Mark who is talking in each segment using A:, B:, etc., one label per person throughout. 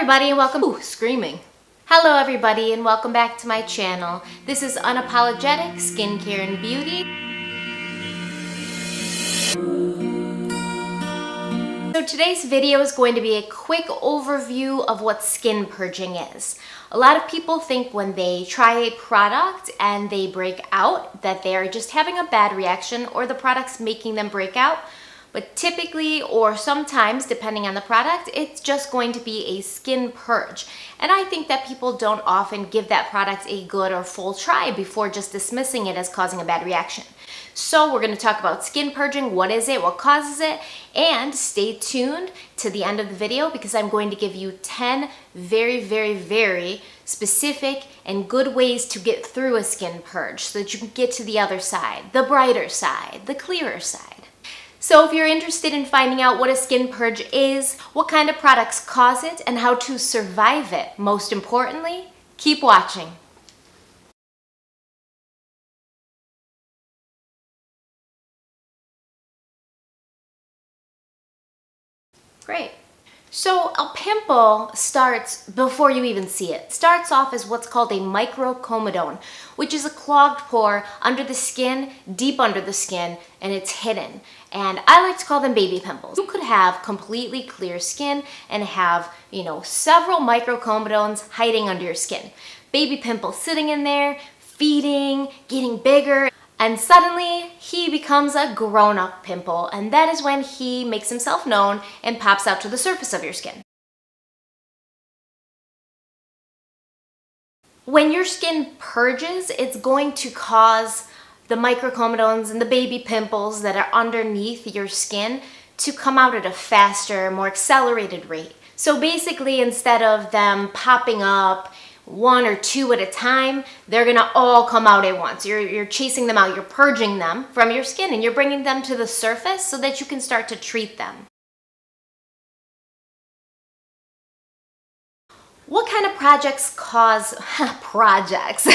A: everybody and welcome. Ooh, screaming. Hello everybody and welcome back to my channel. This is Unapologetic Skincare and Beauty. So today's video is going to be a quick overview of what skin purging is. A lot of people think when they try a product and they break out that they are just having a bad reaction or the product's making them break out. But typically, or sometimes, depending on the product, it's just going to be a skin purge. And I think that people don't often give that product a good or full try before just dismissing it as causing a bad reaction. So we're going to talk about skin purging, what is it, what causes it, and stay tuned to the end of the video because I'm going to give you 10 very specific and good ways to get through a skin purge so that you can get to the other side, the brighter side, the clearer side. So if you're interested in finding out what a skin purge is, what kind of products cause it, and how to survive it, most importantly, keep watching. Great. So a pimple starts before you even see it. Starts off as what's called a microcomedone, which is a clogged pore under the skin, deep under the skin, and it's hidden. And I like to call them baby pimples. You could have completely clear skin and have, several microcomedones hiding under your skin. Baby pimples sitting in there, feeding, getting bigger. And suddenly, he becomes a grown-up pimple, and that is when he makes himself known and pops out to the surface of your skin. When your skin purges, it's going to cause the microcomedones and the baby pimples that are underneath your skin to come out at a faster, more accelerated rate. So basically, instead of them popping up one or two at a time, they're gonna all come out at once. You're chasing them out, you're purging them from your skin, and you're bringing them to the surface so that you can start to treat them. What kind of projects cause projects?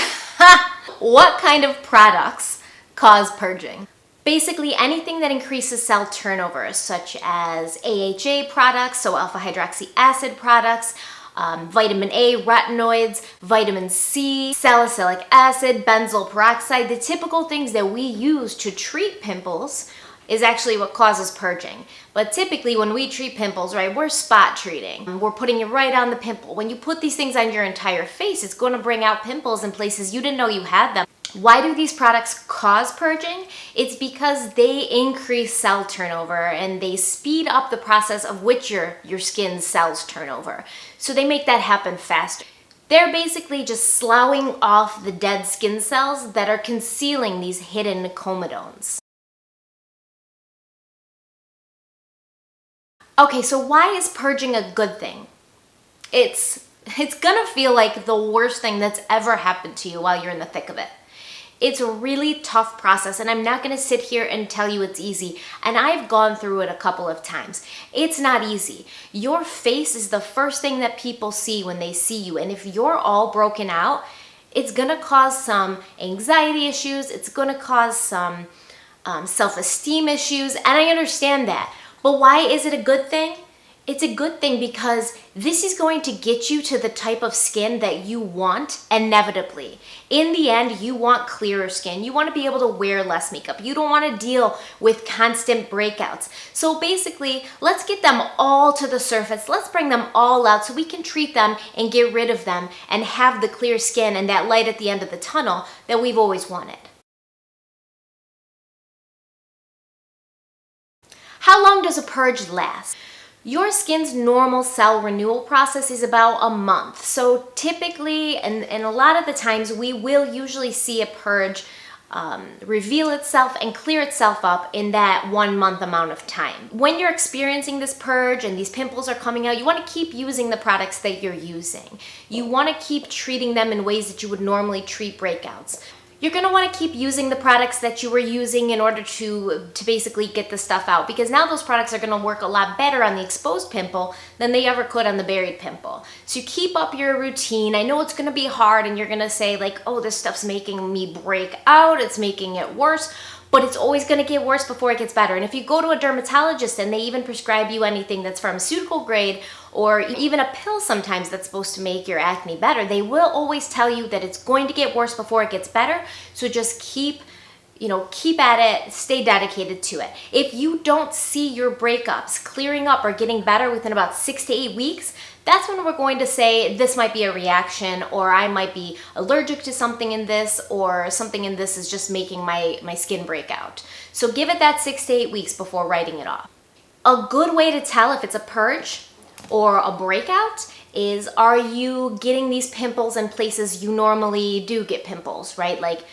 A: What kind of products cause purging? Basically anything that increases cell turnover, such as AHA products, so alpha hydroxy acid products, vitamin A, retinoids, vitamin C, salicylic acid, benzoyl peroxide. The typical things that we use to treat pimples is actually what causes purging. But typically when we treat pimples, right, we're spot treating. We're putting it right on the pimple. When you put these things on your entire face, it's going to bring out pimples in places you didn't know you had them. Why do these products cause purging? It's because they increase cell turnover and they speed up the process of which your skin's cells turn over. So they make that happen faster. They're basically just sloughing off the dead skin cells that are concealing these hidden comedones. Okay, so why is purging a good thing? It's gonna feel like the worst thing that's ever happened to you while you're in the thick of it. It's a really tough process, and I'm not gonna sit here and tell you it's easy, and I've gone through it a couple of times. It's not easy. Your face is the first thing that people see when they see you, and if you're all broken out, it's gonna cause some anxiety issues, it's gonna cause some self-esteem issues, and I understand that. But why is it a good thing? It's a good thing because this is going to get you to the type of skin that you want inevitably. In the end, you want clearer skin. You want to be able to wear less makeup. You don't want to deal with constant breakouts. So basically, let's get them all to the surface. Let's bring them all out so we can treat them and get rid of them and have the clear skin and that light at the end of the tunnel that we've always wanted. How long does a purge last? Your skin's normal cell renewal process is about a month. So typically, and a lot of the times, we will usually see a purge reveal itself and clear itself up in that 1 month amount of time. When you're experiencing this purge and these pimples are coming out, you want to keep using the products that you're using. You want to keep treating them in ways that you would normally treat breakouts. You're going to want to keep using the products that you were using in order to basically get the stuff out, because now those products are going to work a lot better on the exposed pimple than they ever could on the buried pimple. So you keep up your routine. I know it's going to be hard and you're going to say like, oh, this stuff's making me break out, it's making it worse. but it's always going to get worse before it gets better. And if you go to a dermatologist and they even prescribe you anything that's pharmaceutical grade or even a pill sometimes that's supposed to make your acne better, they will always tell you that it's going to get worse before it gets better. So just keep at it, stay dedicated to it. If you don't see your breakups clearing up or getting better within about 6 to 8 weeks, that's when we're going to say this might be a reaction, or I might be allergic to something in this, or something in this is just making my skin break out. So give it that 6 to 8 weeks before writing it off. A good way to tell if it's a purge or a breakout is, are you getting these pimples in places you normally do get pimples, right? Like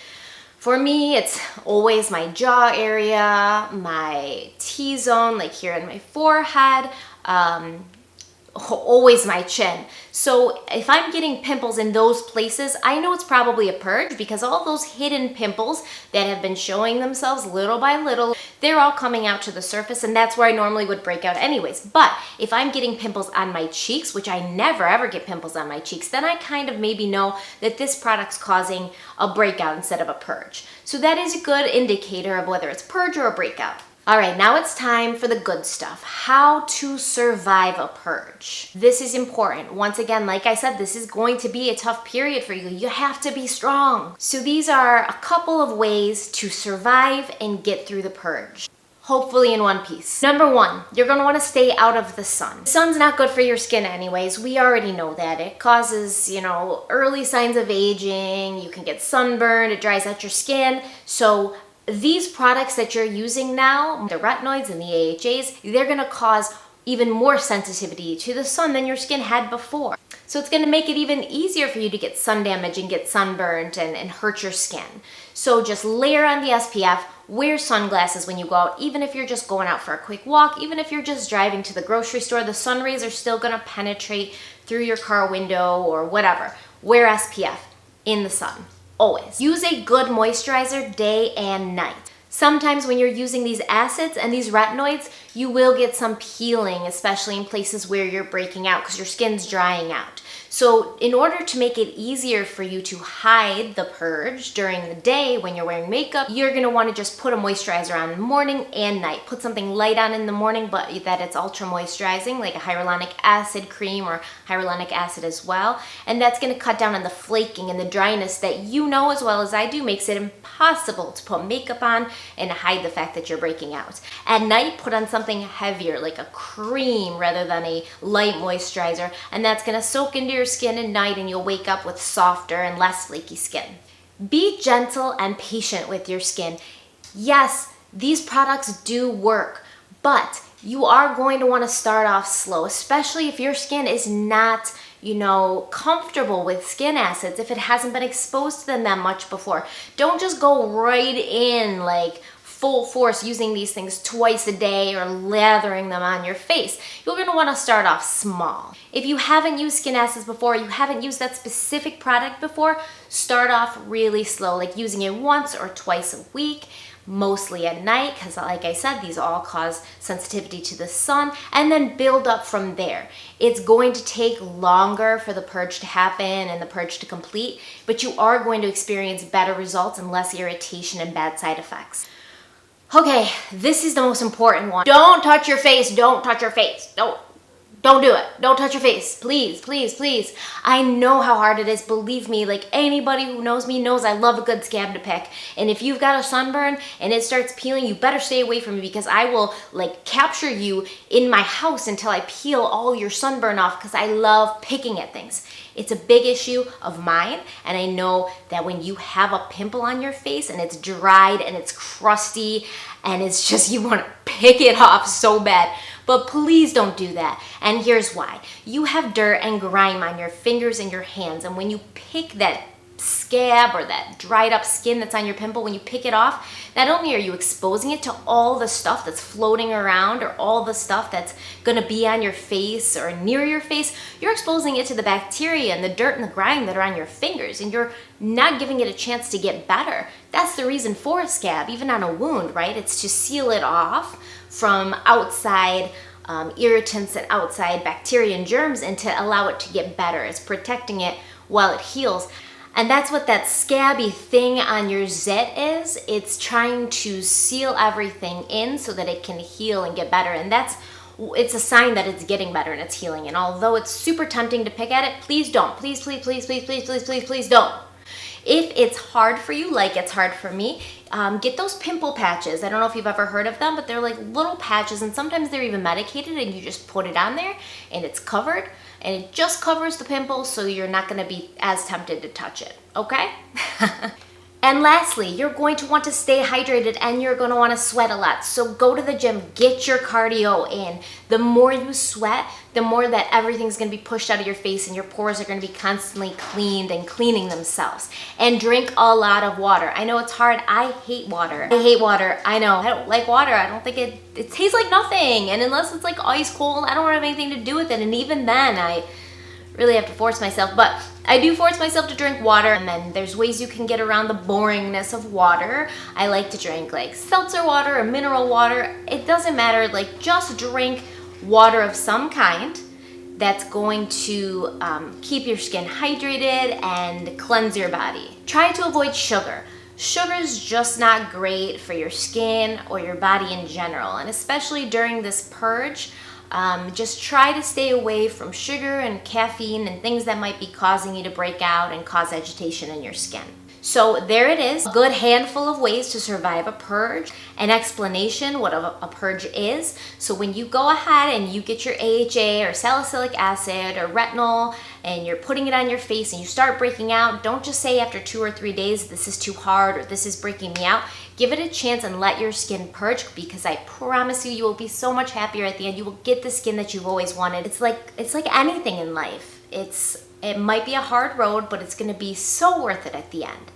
A: for me, it's always my jaw area, my T-zone, like here in my forehead, always my chin. So if I'm getting pimples in those places, I know it's probably a purge, because all those hidden pimples that have been showing themselves little by little, they're all coming out to the surface, and that's where I normally would break out anyways. But if I'm getting pimples on my cheeks, which I never ever get pimples on my cheeks, then I kind of maybe know that this product's causing a breakout instead of a purge. So that is a good indicator of whether it's purge or a breakout. All right, now it's time for the good stuff. How to survive a purge. This is important. Once again, like I said, this is going to be a tough period for you. You have to be strong. So these are a couple of ways to survive and get through the purge, hopefully in one piece. Number one, you're gonna wanna stay out of the sun. The sun's not good for your skin anyways. We already know that. It causes, early signs of aging. You can get sunburned, it dries out your skin. So these products that you're using now, the retinoids and the AHAs, they're gonna cause even more sensitivity to the sun than your skin had before. So it's gonna make it even easier for you to get sun damage and get sunburned and hurt your skin. So just layer on the SPF, wear sunglasses when you go out, even if you're just going out for a quick walk, even if you're just driving to the grocery store, the sun rays are still gonna penetrate through your car window or whatever. Wear SPF in the sun. Always. Use a good moisturizer day and night. Sometimes when you're using these acids and these retinoids, you will get some peeling, especially in places where you're breaking out because your skin's drying out. So in order to make it easier for you to hide the purge during the day when you're wearing makeup, you're gonna wanna just put a moisturizer on morning and night. Put something light on in the morning, but that it's ultra moisturizing, like a hyaluronic acid cream or hyaluronic acid as well. And that's gonna cut down on the flaking and the dryness that you know as well as I do makes it impossible to put makeup on and hide the fact that you're breaking out. At night, put on something heavier, like a cream rather than a light moisturizer, and that's gonna soak into your skin at night and you'll wake up with softer and less flaky skin. Be gentle and patient with your skin. Yes, these products do work, but you are going to want to start off slow, especially if your skin is not, comfortable with skin acids, if it hasn't been exposed to them that much before. Don't just go right in like full force using these things twice a day or lathering them on your face. You're gonna wanna start off small. If you haven't used skin acids before, you haven't used that specific product before, start off really slow, like using it once or twice a week, mostly at night, because like I said, these all cause sensitivity to the sun, and then build up from there. It's going to take longer for the purge to happen and the purge to complete, but you are going to experience better results and less irritation and bad side effects. Okay, this is the most important one. Don't touch your face. Don't touch your face. Don't do it. Don't touch your face. Please, please, please. I know how hard it is. Believe me, like anybody who knows me knows I love a good scab to pick. And if you've got a sunburn and it starts peeling, you better stay away from me because I will capture you in my house until I peel all your sunburn off because I love picking at things. It's a big issue of mine, and I know that when you have a pimple on your face and it's dried and it's crusty and it's just, you want to pick it off so bad. But please don't do that. And here's why. You have dirt and grime on your fingers and your hands, and when you pick that scab or that dried up skin that's on your pimple, when you pick it off, not only are you exposing it to all the stuff that's floating around or all the stuff that's gonna be on your face or near your face, you're exposing it to the bacteria and the dirt and the grime that are on your fingers, and you're not giving it a chance to get better. That's the reason for a scab, even on a wound, right? It's to seal it off from outside irritants and outside bacteria and germs and to allow it to get better. It's protecting it while it heals. And that's what that scabby thing on your zit is. It's trying to seal everything in so that it can heal and get better. And it's a sign that it's getting better and it's healing. And although it's super tempting to pick at it, please don't. Please, please, please, please, please, please, please, please don't. If it's hard for you, like it's hard for me, get those pimple patches. I don't know if you've ever heard of them, but they're like little patches, and sometimes they're even medicated, and you just put it on there and it's covered, and it just covers the pimples, so you're not gonna be as tempted to touch it, okay? And lastly, you're going to want to stay hydrated, and you're going to want to sweat a lot. So go to the gym, get your cardio in. The more you sweat, the more that everything's going to be pushed out of your face, and your pores are going to be constantly cleaned and cleaning themselves. And drink a lot of water. I know it's hard. I hate water. I hate water. I know. I don't like water. I don't think it tastes like nothing. And unless it's like ice cold, I don't have anything to do with it. And even then, I really have to force myself. But I do force myself to drink water, and then there's ways you can get around the boringness of water. I like to drink like seltzer water or mineral water. It doesn't matter, like just drink water of some kind that's going to keep your skin hydrated and cleanse your body. Try to avoid sugar. Sugar is just not great for your skin or your body in general, and especially during this purge. Just try to stay away from sugar and caffeine and things that might be causing you to break out and cause agitation in your skin. So there it is, a good handful of ways to survive a purge, an explanation what a purge is. So when you go ahead and you get your AHA or salicylic acid or retinol and you're putting it on your face and you start breaking out, don't just say after 2 or 3 days, this is too hard or this is breaking me out. Give it a chance and let your skin purge, because I promise you, you will be so much happier at the end. You will get the skin that you've always wanted. It's like anything in life. It might be a hard road, but it's gonna be so worth it at the end.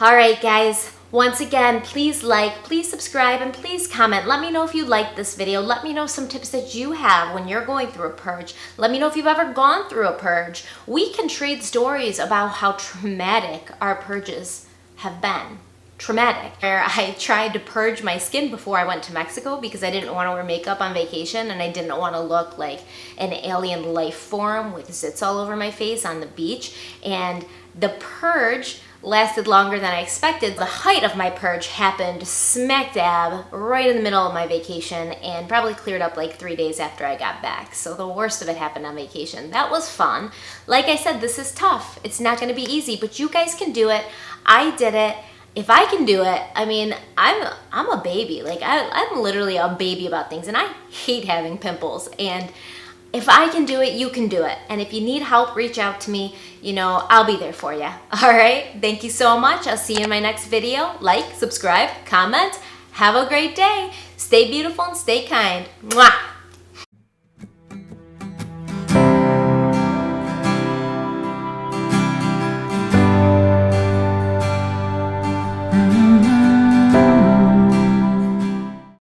A: All right, guys. Once again, please like, please subscribe, and please comment. Let me know if you liked this video. Let me know some tips that you have when you're going through a purge. Let me know if you've ever gone through a purge. We can trade stories about how traumatic our purges have been. Traumatic. I tried to purge my skin before I went to Mexico because I didn't want to wear makeup on vacation, and I didn't want to look like an alien life form with zits all over my face on the beach. And the purge lasted longer than I expected. The height of my purge happened smack dab right in the middle of my vacation, and probably cleared up like 3 days after I got back. So the worst of it happened on vacation. That was fun. Like I said, this is tough. It's not going to be easy, but you guys can do it. I did it. If I can do it, I mean, I'm a baby. Like I'm literally a baby about things, and I hate having pimples. And if I can do it, you can do it. And if you need help, reach out to me. You know, I'll be there for you. All right. Thank you so much. I'll see you in my next video. Like, subscribe, comment. Have a great day. Stay beautiful and stay kind. Mwah!